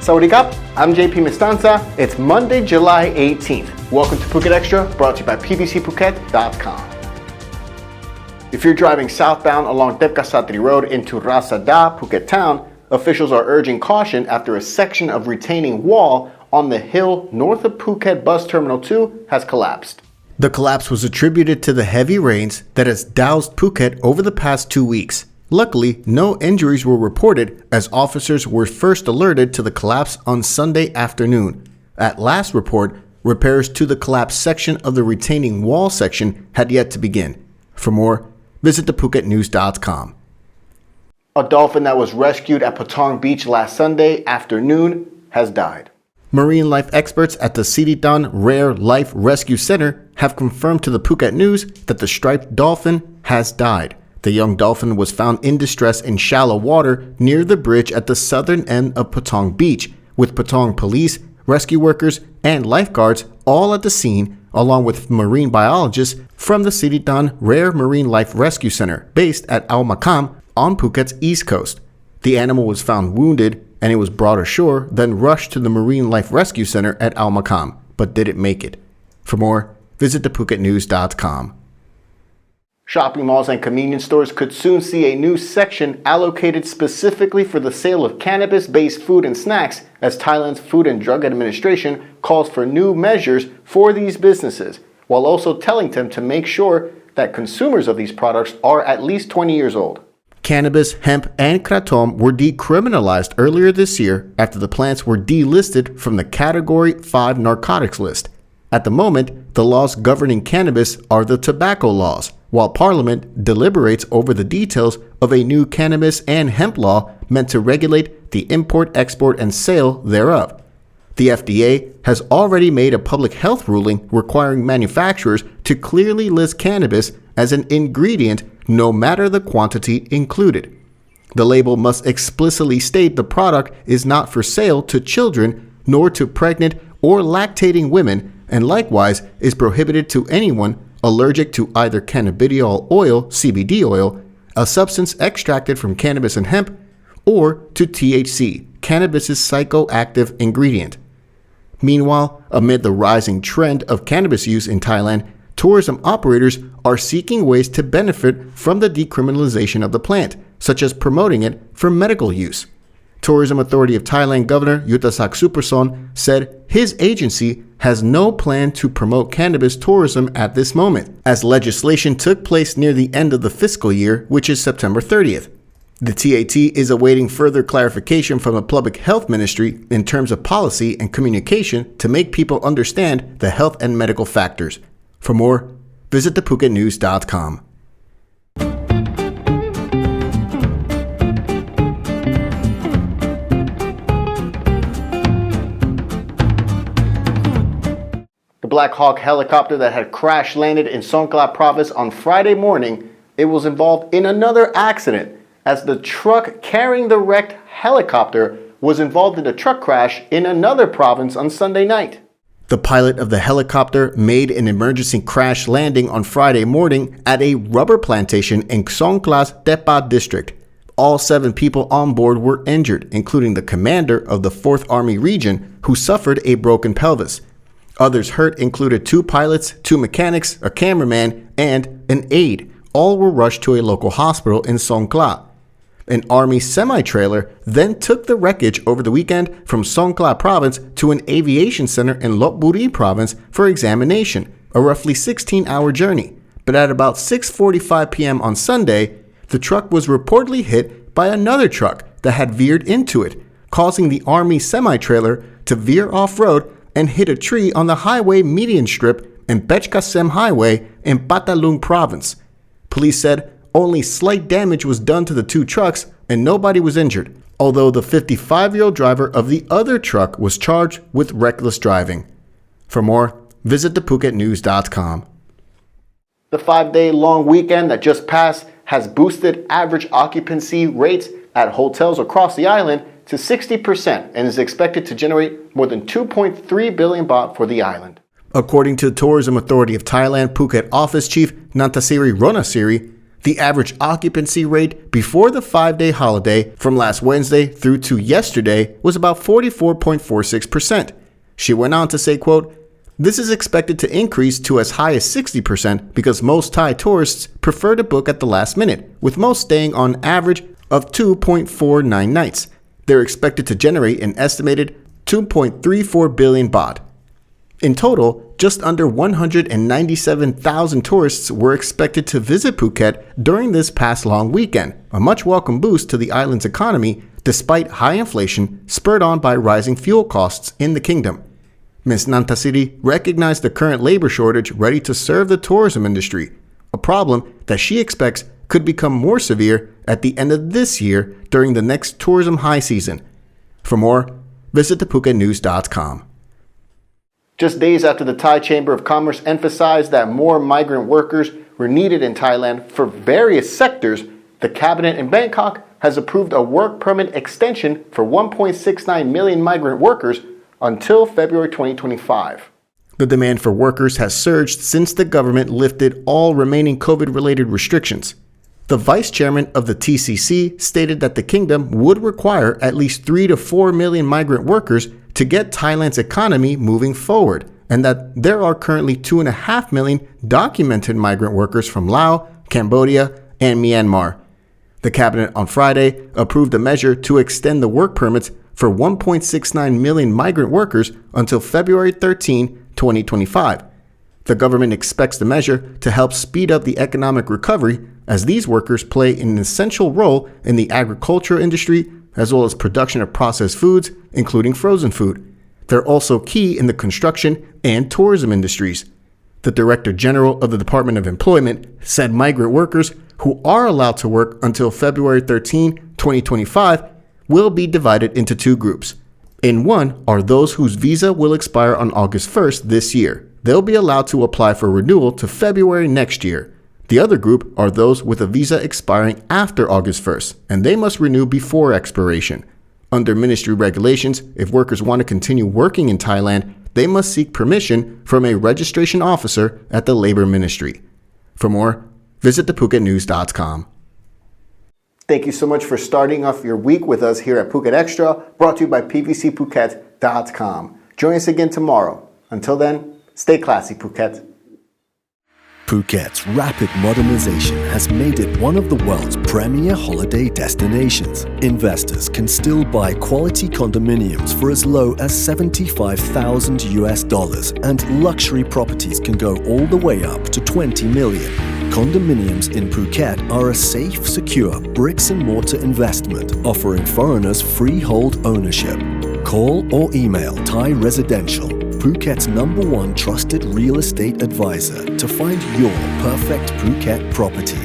Sawadee Krap, I'm JP Mestanza. It's Monday, July 18th. Welcome to Phuket Xtra, brought to you by pbcphuket.com. If you're driving southbound along Tepkasatri Road into Rasada, Phuket town, officials are urging caution after a section of retaining wall on the hill north of Phuket Bus Terminal 2 has collapsed. The collapse was attributed to the heavy rains that has doused Phuket over the past 2 weeks. Luckily, no injuries were reported as officers were first alerted to the collapse on Sunday afternoon. At last report, repairs to the collapsed section of the retaining wall section had yet to begin. For more, visit thephuket.news.com. A dolphin that was rescued at Patong Beach last Sunday afternoon has died. Marine life experts at the Siritan Rare Life Rescue Center have confirmed to the Phuket News that the striped dolphin has died. The young dolphin was found in distress in shallow water near the bridge at the southern end of Patong Beach, with Patong police, rescue workers, and lifeguards all at the scene, along with marine biologists from the Siritan Rare Marine Life Rescue Center, based at Ao Makam on Phuket's east coast. The animal was found wounded, and it was brought ashore, then rushed to the Marine Life Rescue Center at Ao Makam, but didn't make it. For more, visit thephuket.news.com. Shopping malls and convenience stores could soon see a new section allocated specifically for the sale of cannabis-based food and snacks, as Thailand's Food and Drug Administration calls for new measures for these businesses, while also telling them to make sure that consumers of these products are at least 20 years old. Cannabis, hemp, and kratom were decriminalized earlier this year after the plants were delisted from the Category 5 narcotics list. At the moment, the laws governing cannabis are the tobacco laws, while Parliament deliberates over the details of a new cannabis and hemp law meant to regulate the import, export, and sale thereof. The FDA has already made a public health ruling requiring manufacturers to clearly list cannabis as an ingredient no matter the quantity included. The label must explicitly state the product is not for sale to children nor to pregnant or lactating women, and likewise is prohibited to anyone allergic to either cannabidiol oil, CBD oil, a substance extracted from cannabis and hemp, or to THC, cannabis's psychoactive ingredient. Meanwhile, amid the rising trend of cannabis use in Thailand, tourism operators are seeking ways to benefit from the decriminalization of the plant, such as promoting it for medical use. Tourism Authority of Thailand Governor Yuttasak Superson said his agency has no plan to promote cannabis tourism at this moment, as legislation took place near the end of the fiscal year, which is September 30th. The TAT is awaiting further clarification from the Public Health Ministry in terms of policy and communication to make people understand the health and medical factors. For more, visit thephuket.news.com. The Black Hawk helicopter that had crash landed in Songkhla province on Friday morning, it was involved in another accident, as the truck carrying the wrecked helicopter was involved in a truck crash in another province on Sunday night. The pilot of the helicopter made an emergency crash landing on Friday morning at a rubber plantation in Songkhla's Tepa district. All 7 people on board were injured, including the commander of the 4th Army Region, who suffered a broken pelvis. Others hurt included 2 pilots, 2 mechanics, a cameraman, and an aide. All were rushed to a local hospital in Songkhla. An army semi-trailer then took the wreckage over the weekend from Songkhla province to an aviation center in Lopburi province for examination, a roughly 16-hour journey. But at about 6:45 p.m. on Sunday, the truck was reportedly hit by another truck that had veered into it, causing the army semi-trailer to veer off-road and hit a tree on the highway median strip in Pechkasem Highway in Patalung province. Police said only slight damage was done to the 2 trucks and nobody was injured, although the 55-year-old driver of the other truck was charged with reckless driving. For more, visit thephuket.news.com. The 5-day-long weekend that just passed has boosted average occupancy rates at hotels across the island to 60% and is expected to generate more than 2.3 billion baht for the island. According to the Tourism Authority of Thailand Phuket Office Chief Nantasiri Ronasiri, The average occupancy rate before the 5-day holiday from last Wednesday through to yesterday was about 44.46%. She went on to say, quote, "This is expected to increase to as high as 60% because most Thai tourists prefer to book at the last minute, with most staying on average of 2.49 nights. They're expected to generate an estimated 2.34 billion baht. In total, just under 197,000 tourists were expected to visit Phuket during this past long weekend, a much welcome boost to the island's economy despite high inflation spurred on by rising fuel costs in the kingdom. Ms. Nantasiri recognized the current labor shortage ready to serve the tourism industry, a problem that she expects could become more severe at the end of this year during the next tourism high season. For more, visit thephuket.news.com. Just days after the Thai Chamber of Commerce emphasized that more migrant workers were needed in Thailand for various sectors, the cabinet in Bangkok has approved a work permit extension for 1.69 million migrant workers until February 2025. The demand for workers has surged since the government lifted all remaining COVID-related restrictions. The vice chairman of the TCC stated that the kingdom would require at least 3 to 4 million migrant workers to get Thailand's economy moving forward, and that there are currently 2.5 million documented migrant workers from Laos, Cambodia, and Myanmar. The cabinet on Friday approved a measure to extend the work permits for 1.69 million migrant workers until February 13, 2025. The government expects the measure to help speed up the economic recovery as these workers play an essential role in the agriculture industry as well as production of processed foods, including frozen food. They're also key in the construction and tourism industries. The Director General of the Department of Employment said migrant workers who are allowed to work until February 13, 2025 will be divided into two groups. In one are those whose visa will expire on August 1st this year. They'll be allowed to apply for renewal to February next year. The other group are those with a visa expiring after August 1st, and they must renew before expiration. Under ministry regulations, if workers want to continue working in Thailand, they must seek permission from a registration officer at the Labor Ministry. For more, visit thephuket.news.com. Thank you so much for starting off your week with us here at Phuket Extra, brought to you by pvcphuket.com. Join us again tomorrow. Until then, stay classy, Phuket. Phuket's rapid modernization has made it one of the world's premier holiday destinations. Investors can still buy quality condominiums for as low as $75,000 and luxury properties can go all the way up to 20 million. Condominiums in Phuket are a safe, secure bricks-and-mortar investment offering foreigners freehold ownership. Call or email Thai Residential, Phuket's #1 trusted real estate advisor, to find your perfect Phuket property.